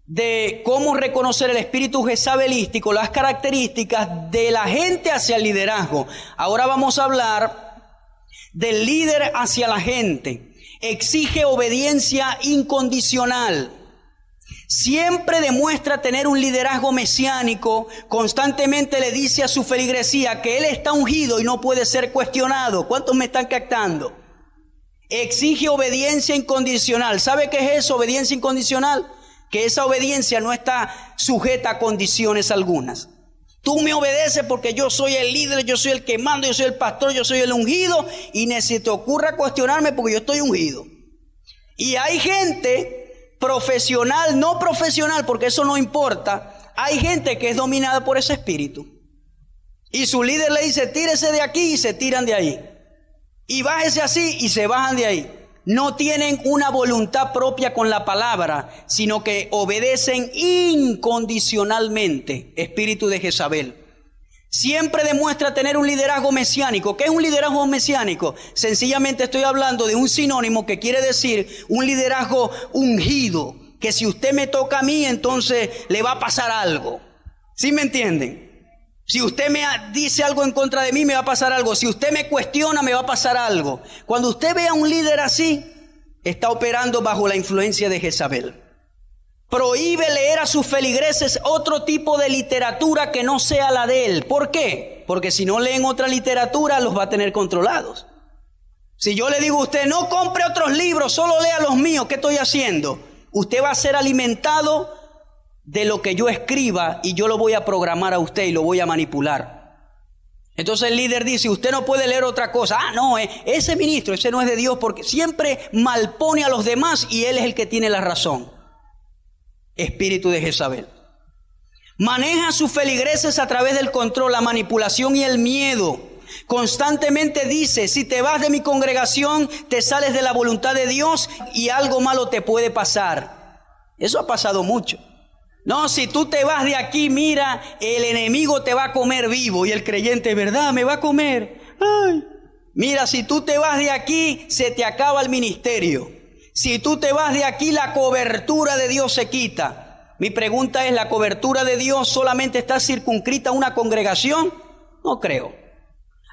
de cómo reconocer el espíritu jezabelístico, las características de la gente hacia el liderazgo. Ahora vamos a hablar del líder hacia la gente. Exige obediencia incondicional. Siempre demuestra tener un liderazgo mesiánico, constantemente le dice a su feligresía que él está ungido y no puede ser cuestionado. ¿Cuántos me están captando? Exige obediencia incondicional. ¿Sabe qué es eso, obediencia incondicional? Que esa obediencia no está sujeta a condiciones algunas. Tú me obedeces porque yo soy el líder, yo soy el que manda, yo soy el pastor, yo soy el ungido, y ni se te ocurra cuestionarme porque yo estoy ungido. Y hay gente profesional, no profesional, porque eso no importa. Hay gente que es dominada por ese espíritu. Y su líder le dice, tírese de aquí, y se tiran de ahí. Y bájese así, y se bajan de ahí. No tienen una voluntad propia con la palabra, sino que obedecen incondicionalmente. Espíritu de Jezabel. Siempre demuestra tener un liderazgo mesiánico. ¿Qué es un liderazgo mesiánico? Sencillamente estoy hablando de un sinónimo que quiere decir un liderazgo ungido. Que si usted me toca a mí, entonces le va a pasar algo. ¿Sí me entienden? Si usted me dice algo en contra de mí, me va a pasar algo. Si usted me cuestiona, me va a pasar algo. Cuando usted ve a un líder así, está operando bajo la influencia de Jezabel. Prohíbe leer a sus feligreses otro tipo de literatura que no sea la de él. ¿Por qué? Porque si no leen otra literatura, los va a tener controlados. Si yo le digo a usted, no compre otros libros, solo lea los míos, ¿qué estoy haciendo? Usted va a ser alimentado de lo que yo escriba y yo lo voy a programar a usted y lo voy a manipular. Entonces el líder dice, usted no puede leer otra cosa. Ah, no, ese ministro, ese no es de Dios, porque siempre malpone a los demás y él es el que tiene la razón. Espíritu de Jezabel. Maneja a sus feligreses a través del control, la manipulación y el miedo. Constantemente dice, si te vas de mi congregación, te sales de la voluntad de Dios y algo malo te puede pasar. Eso ha pasado mucho. No, si tú te vas de aquí, mira, el enemigo te va a comer vivo. Y el creyente, ¿verdad? Me va a comer. Ay. Mira, si tú te vas de aquí, se te acaba el ministerio. Si tú te vas de aquí, la cobertura de Dios se quita. Mi pregunta es, ¿la cobertura de Dios solamente está circunscrita a una congregación? No creo.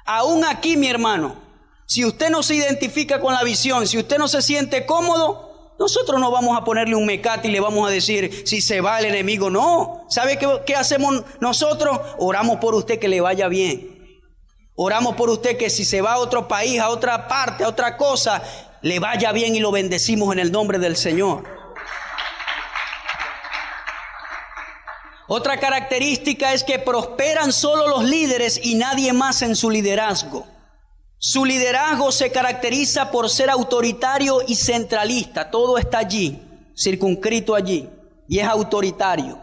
Aún aquí, mi hermano, si usted no se identifica con la visión, si usted no se siente cómodo, nosotros no vamos a ponerle un mecate y le vamos a decir si se va el enemigo. No. ¿Sabe qué hacemos nosotros? Oramos por usted que le vaya bien. Oramos por usted que si se va a otro país, a otra parte, a otra cosa, le vaya bien y lo bendecimos en el nombre del Señor. Otra característica es que prosperan solo los líderes y nadie más en su liderazgo. Su liderazgo se caracteriza por ser autoritario y centralista. Todo está allí, circunscrito allí, y es autoritario.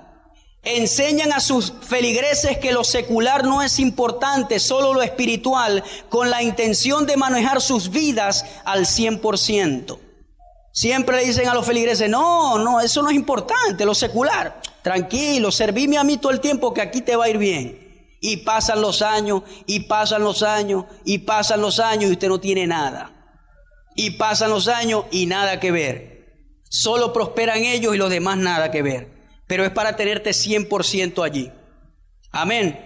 Enseñan a sus feligreses que lo secular no es importante, solo lo espiritual, con la intención de manejar sus vidas al 100%. Siempre le dicen a los feligreses, no, eso no es importante, lo secular. Tranquilo, servíme a mí todo el tiempo que aquí te va a ir bien. Y pasan los años, y pasan los años, y pasan los años y usted no tiene nada. Y pasan los años y nada que ver. Solo prosperan ellos y los demás nada que ver. Pero es para tenerte 100% allí. Amén.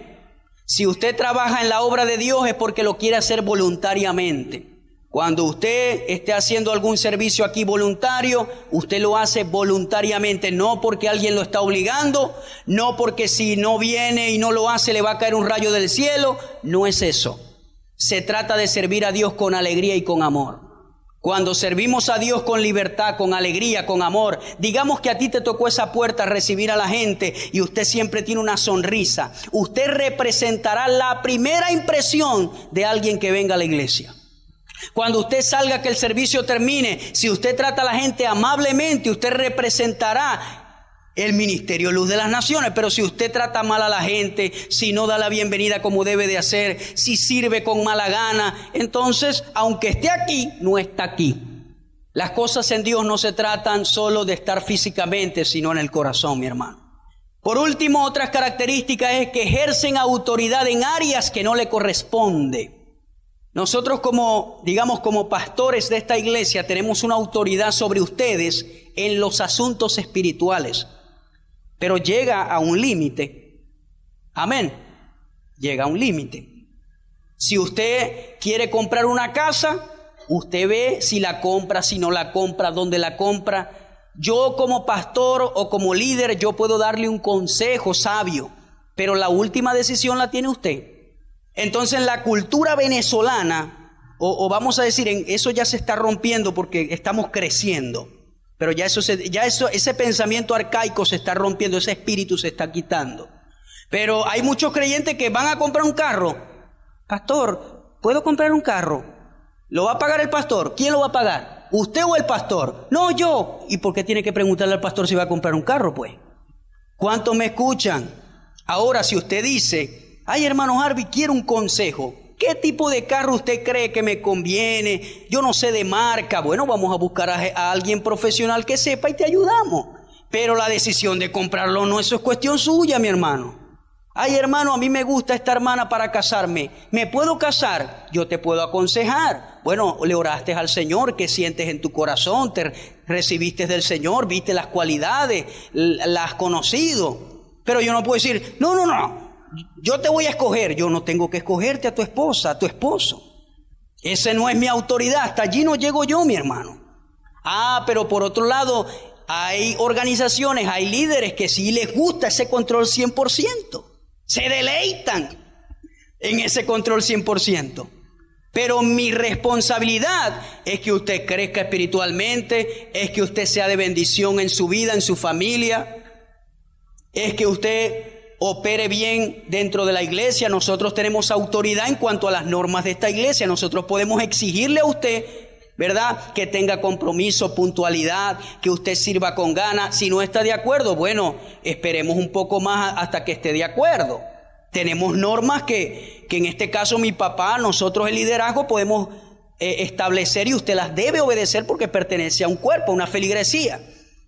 Si usted trabaja en la obra de Dios es porque lo quiere hacer voluntariamente. Cuando usted esté haciendo algún servicio aquí voluntario, usted lo hace voluntariamente, no porque alguien lo está obligando, no porque si no viene y no lo hace le va a caer un rayo del cielo. No es eso. Se trata de servir a Dios con alegría y con amor. Cuando servimos a Dios con libertad, con alegría, con amor, digamos que a ti te tocó esa puerta recibir a la gente y usted siempre tiene una sonrisa. Usted representará la primera impresión de alguien que venga a la iglesia. Cuando usted salga, que el servicio termine, si usted trata a la gente amablemente, usted representará el ministerio Luz de las Naciones. Pero si usted trata mal a la gente, si no da la bienvenida como debe de hacer, si sirve con mala gana, entonces, aunque esté aquí, no está aquí. Las cosas en Dios no se tratan solo de estar físicamente, sino en el corazón, mi hermano. Por último, otras características es que ejercen autoridad en áreas que no le corresponde. Nosotros como pastores de esta iglesia tenemos una autoridad sobre ustedes en los asuntos espirituales. Pero llega a un límite. Amén. Llega a un límite. Si usted quiere comprar una casa, usted ve si la compra, si no la compra, dónde la compra. yo como pastor o como líder, yo puedo darle un consejo sabio, pero la última decisión la tiene usted. Entonces en la cultura venezolana, o vamos a decir, eso ya se está rompiendo porque estamos creciendo, pero ese pensamiento arcaico se está rompiendo, ese espíritu se está quitando. Pero hay muchos creyentes que van a comprar un carro. Pastor, ¿puedo comprar un carro? ¿Lo va a pagar el pastor? ¿Quién lo va a pagar? ¿Usted o el pastor? No, yo. ¿Y por qué tiene que preguntarle al pastor si va a comprar un carro, pues? ¿Cuántos me escuchan? Ahora, si usted dice, ay, hermano Harvey, quiero un consejo. ¿Qué tipo de carro usted cree que me conviene? Yo no sé de marca. Bueno, vamos a buscar a alguien profesional que sepa y te ayudamos. Pero la decisión de comprarlo no, eso es cuestión suya, mi hermano. Ay, hermano, a mí me gusta esta hermana para casarme. ¿Me puedo casar? Yo te puedo aconsejar. Bueno, le oraste al Señor, ¿qué sientes en tu corazón? Te recibiste del Señor, viste las cualidades, las has conocido. Pero yo no puedo decir, no, yo te voy a escoger. Yo no tengo que escogerte a tu esposa, a tu esposo. Ese no es mi autoridad, hasta allí no llego yo, mi hermano. Pero por otro lado, hay organizaciones, hay líderes que sí les gusta ese control 100%. Se deleitan en ese control 100%. Pero mi responsabilidad es que usted crezca espiritualmente, es que usted sea de bendición en su vida, en su familia, es que usted opere bien dentro de la iglesia. Nosotros tenemos autoridad en cuanto a las normas de esta iglesia. Nosotros podemos exigirle a usted, ¿verdad?, que tenga compromiso, puntualidad, que usted sirva con ganas. Si no está de acuerdo, bueno, esperemos un poco más hasta que esté de acuerdo. Tenemos normas que en este caso mi papá, nosotros el liderazgo podemos establecer y usted las debe obedecer porque pertenece a un cuerpo, a una feligresía.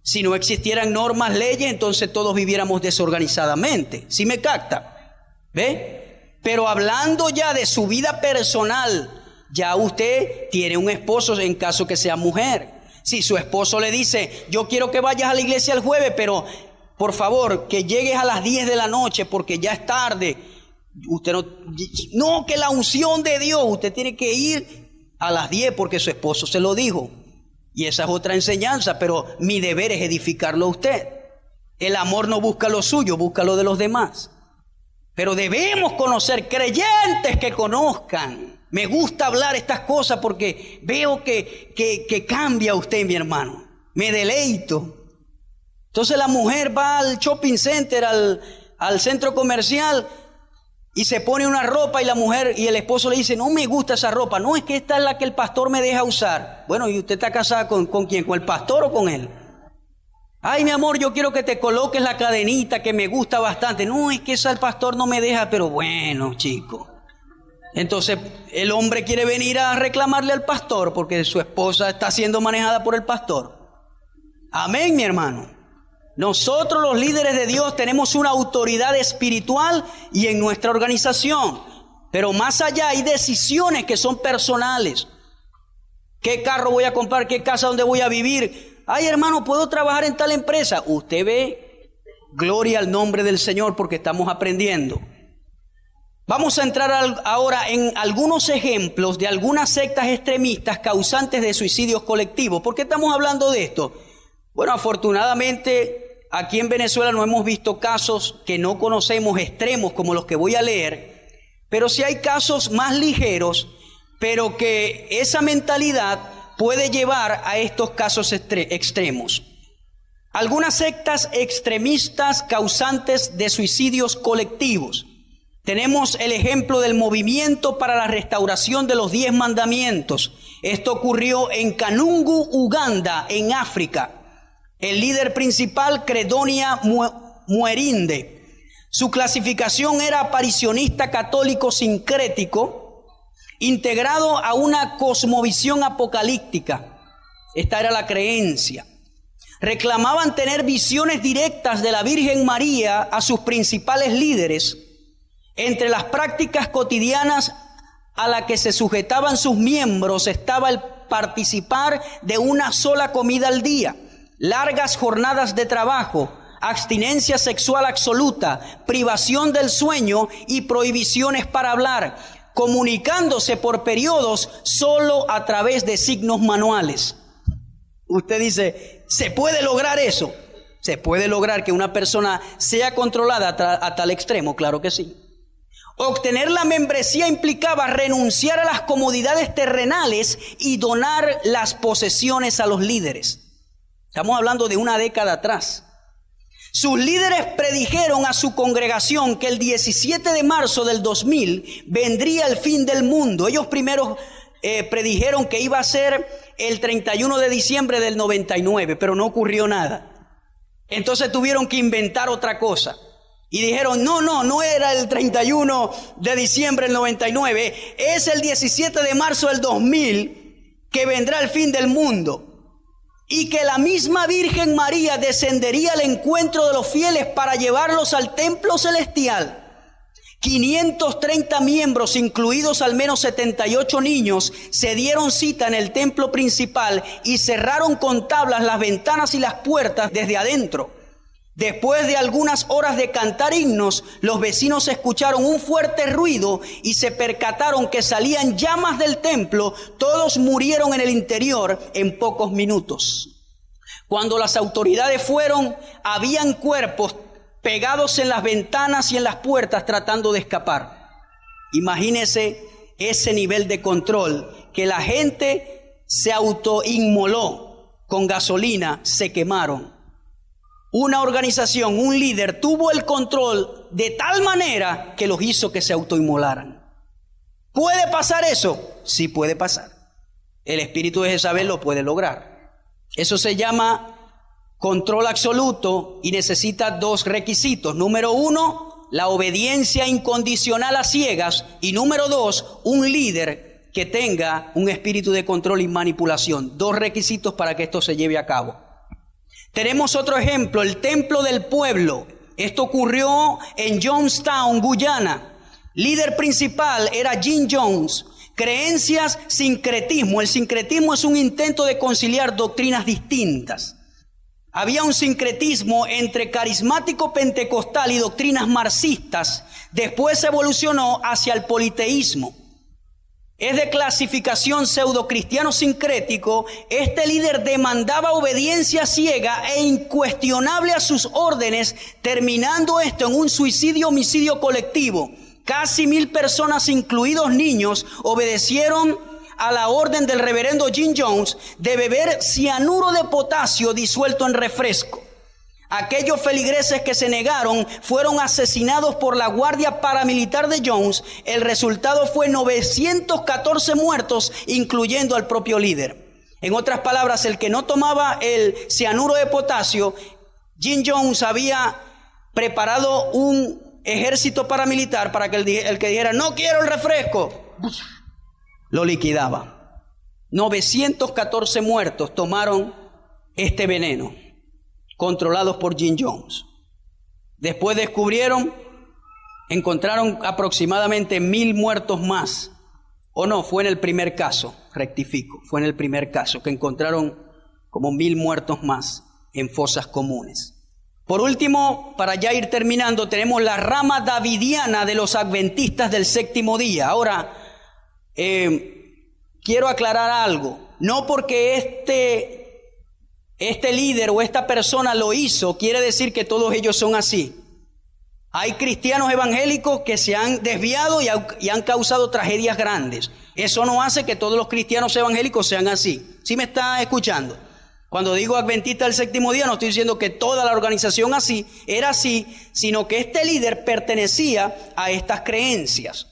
Si no existieran normas, leyes, entonces todos viviéramos desorganizadamente. ¿Sí me capta? ¿Ve? Pero hablando ya de su vida personal, ya usted tiene un esposo en caso que sea mujer. Si su esposo le dice, yo quiero que vayas a la iglesia el jueves, pero por favor que llegues a las 10 de la noche porque ya es tarde. Usted no, que la unción de Dios, usted tiene que ir a las 10 porque su esposo se lo dijo. Y esa es otra enseñanza, pero mi deber es edificarlo a usted. El amor no busca lo suyo, busca lo de los demás. Pero debemos conocer creyentes que conozcan. Me gusta hablar estas cosas porque veo que cambia usted, mi hermano. Me deleito. Entonces la mujer va al shopping center, al centro comercial y se pone una ropa y la mujer y el esposo le dice, no me gusta esa ropa. No, es que esta es la que el pastor me deja usar. Bueno, ¿y usted está casada con quién? ¿Con el pastor o con él? Ay, mi amor, yo quiero que te coloques la cadenita que me gusta bastante. No, es que esa el pastor no me deja, pero bueno, chico. Entonces el hombre quiere venir a reclamarle al pastor porque su esposa está siendo manejada por el pastor. Amén, mi hermano. Nosotros los líderes de Dios tenemos una autoridad espiritual y en nuestra organización. Pero más allá hay decisiones que son personales. ¿Qué carro voy a comprar? ¿Qué casa donde voy a vivir? Ay, hermano, ¿puedo trabajar en tal empresa? Usted ve, gloria al nombre del Señor porque estamos aprendiendo. Vamos a entrar ahora en algunos ejemplos de algunas sectas extremistas causantes de suicidios colectivos. ¿Por qué estamos hablando de esto? Bueno, afortunadamente aquí en Venezuela no hemos visto casos que no conocemos extremos como los que voy a leer, pero sí hay casos más ligeros, pero que esa mentalidad puede llevar a estos casos extremos. Algunas sectas extremistas causantes de suicidios colectivos. Tenemos el ejemplo del Movimiento para la Restauración de los 10 Mandamientos. Esto ocurrió en Kanungu, Uganda, en África. El líder principal, Credonia Muerinde. Su clasificación era aparicionista católico sincrético, integrado a una cosmovisión apocalíptica. Esta era la creencia. Reclamaban tener visiones directas de la Virgen María a sus principales líderes. Entre las prácticas cotidianas a las que se sujetaban sus miembros estaba el participar de una sola comida al día, largas jornadas de trabajo, abstinencia sexual absoluta, privación del sueño y prohibiciones para hablar, comunicándose por periodos solo a través de signos manuales. Usted dice, ¿Se puede lograr eso? ¿Se puede lograr que una persona sea controlada a tal extremo? Claro que sí. Obtener la membresía implicaba renunciar a las comodidades terrenales y donar las posesiones a los líderes. Estamos hablando de una década atrás. Sus líderes predijeron a su congregación que el 17 de marzo del 2000 vendría el fin del mundo. Ellos primero predijeron que iba a ser el 31 de diciembre del 99, pero no ocurrió nada. Entonces tuvieron que inventar otra cosa. Y dijeron, no era el 31 de diciembre del 99, es el 17 de marzo del 2000 que vendrá el fin del mundo. Y que la misma Virgen María descendería al encuentro de los fieles para llevarlos al templo celestial. 530 miembros, incluidos al menos 78 niños, se dieron cita en el templo principal y cerraron con tablas las ventanas y las puertas desde adentro. Después de algunas horas de cantar himnos, los vecinos escucharon un fuerte ruido y se percataron que salían llamas del templo. Todos murieron en el interior en pocos minutos. Cuando las autoridades fueron, habían cuerpos pegados en las ventanas y en las puertas tratando de escapar. Imagínese ese nivel de control, que la gente se autoinmoló con gasolina, se quemaron. Una organización, un líder tuvo el control de tal manera que los hizo que se autoinmolaran. ¿Puede pasar eso? Sí puede pasar. El espíritu de Jezabel lo puede lograr. Eso se llama control absoluto y necesita dos requisitos. Número uno, la obediencia incondicional a ciegas. Y número dos, un líder que tenga un espíritu de control y manipulación. Dos requisitos para que esto se lleve a cabo. Tenemos otro ejemplo, el Templo del Pueblo. Esto ocurrió en Jonestown, Guyana. Líder principal era Jim Jones. Creencias, sincretismo. El sincretismo es un intento de conciliar doctrinas distintas. Había un sincretismo entre carismático pentecostal y doctrinas marxistas. Después evolucionó hacia el politeísmo. Es de clasificación pseudocristiano sincrético. Este líder demandaba obediencia ciega e incuestionable a sus órdenes, terminando esto en un suicidio-homicidio colectivo. Casi 1000 personas, incluidos niños, obedecieron a la orden del reverendo Jim Jones de beber cianuro de potasio disuelto en refresco. Aquellos feligreses que se negaron fueron asesinados por la guardia paramilitar de Jones. El resultado fue 914 muertos, incluyendo al propio líder. En otras palabras, el que no tomaba el cianuro de potasio, Jim Jones había preparado un ejército paramilitar para que el que dijera no quiero el refresco, lo liquidaba. 914 muertos tomaron este veneno, controlados por Jim Jones. Después encontraron aproximadamente 1000 muertos más. O no, fue en el primer caso, rectifico, fue en el primer caso que encontraron como 1000 muertos más en fosas comunes. Por último, para ya ir terminando, tenemos la rama davidiana de los adventistas del séptimo día. Ahora, quiero aclarar algo. No porque este líder o esta persona lo hizo, quiere decir que todos ellos son así. Hay cristianos evangélicos que se han desviado y han causado tragedias grandes. Eso no hace que todos los cristianos evangélicos sean así. ¿Sí me está escuchando? Cuando digo adventista del séptimo día, no estoy diciendo que toda la organización era así, sino que este líder pertenecía a estas creencias.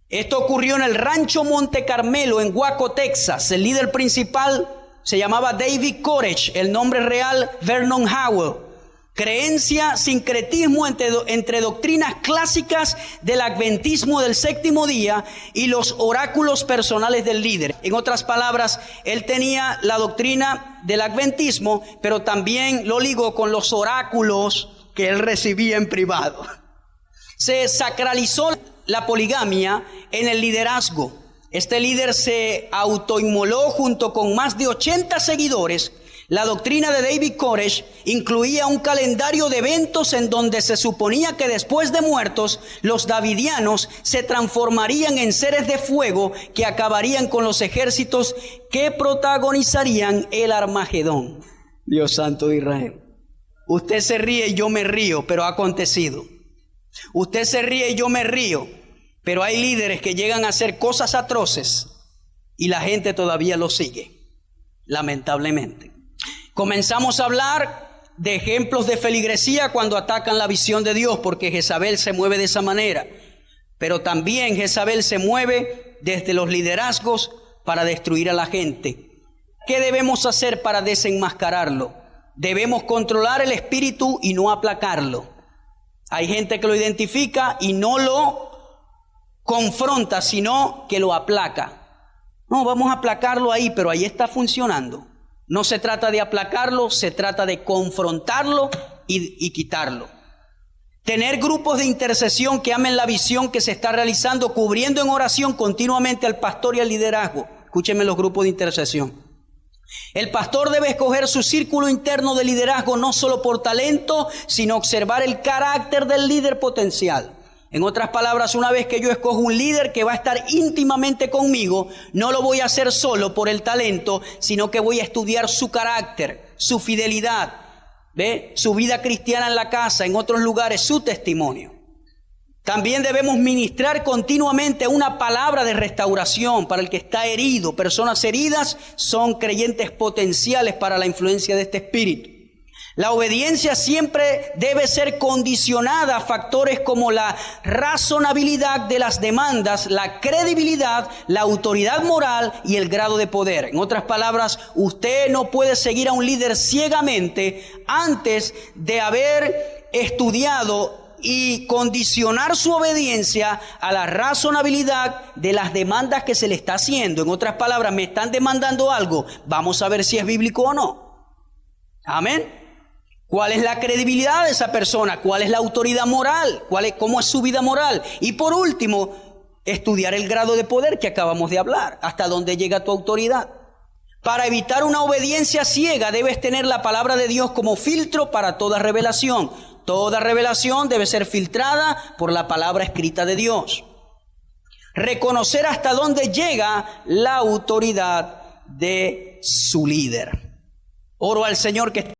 Esto ocurrió en el rancho Monte Carmelo, en Waco, Texas. El líder principal se llamaba David Koresh, el nombre real Vernon Howell. Creencia, sincretismo entre doctrinas clásicas del adventismo del séptimo día y los oráculos personales del líder. En otras palabras, él tenía la doctrina del adventismo, pero también lo ligó con los oráculos que él recibía en privado. Se sacralizó la poligamia en el liderazgo. Este líder se autoinmoló junto con más de 80 seguidores. La doctrina de David Koresh incluía un calendario de eventos en donde se suponía que después de muertos, los davidianos se transformarían en seres de fuego que acabarían con los ejércitos que protagonizarían el Armagedón. Dios santo de Israel. Usted se ríe y yo me río, pero ha acontecido. Usted se ríe y yo me río, pero hay líderes que llegan a hacer cosas atroces y la gente todavía lo sigue, lamentablemente. Comenzamos a hablar de ejemplos de feligresía cuando atacan la visión de Dios, porque Jezabel se mueve de esa manera. Pero también Jezabel se mueve desde los liderazgos para destruir a la gente. ¿Qué debemos hacer para desenmascararlo? Debemos controlar el espíritu y no aplacarlo. Hay gente que lo identifica y no lo confronta, sino que lo aplaca. No, vamos a aplacarlo ahí, pero ahí está funcionando. No se trata de aplacarlo, se trata de confrontarlo y quitarlo. Tener grupos de intercesión que amen la visión que se está realizando, cubriendo en oración continuamente al pastor y al liderazgo. Escúchenme los grupos de intercesión. El pastor debe escoger su círculo interno de liderazgo no solo por talento, sino observar el carácter del líder potencial. En otras palabras, una vez que yo escojo un líder que va a estar íntimamente conmigo, no lo voy a hacer solo por el talento, sino que voy a estudiar su carácter, su fidelidad, su vida cristiana en la casa, en otros lugares, su testimonio. También debemos ministrar continuamente una palabra de restauración para el que está herido. Personas heridas son creyentes potenciales para la influencia de este espíritu. La obediencia siempre debe ser condicionada a factores como la razonabilidad de las demandas, la credibilidad, la autoridad moral y el grado de poder. En otras palabras, usted no puede seguir a un líder ciegamente antes de haber estudiado y condicionar su obediencia a la razonabilidad de las demandas que se le está haciendo. En otras palabras, me están demandando algo, vamos a ver si es bíblico o no. Amén. ¿Cuál es la credibilidad de esa persona? ¿Cuál es la autoridad moral? ¿Cómo es su vida moral? Y por último, estudiar el grado de poder que acabamos de hablar. ¿Hasta dónde llega tu autoridad? Para evitar una obediencia ciega, debes tener la palabra de Dios como filtro para toda revelación. Toda revelación debe ser filtrada por la palabra escrita de Dios. Reconocer hasta dónde llega la autoridad de su líder. Oro al Señor que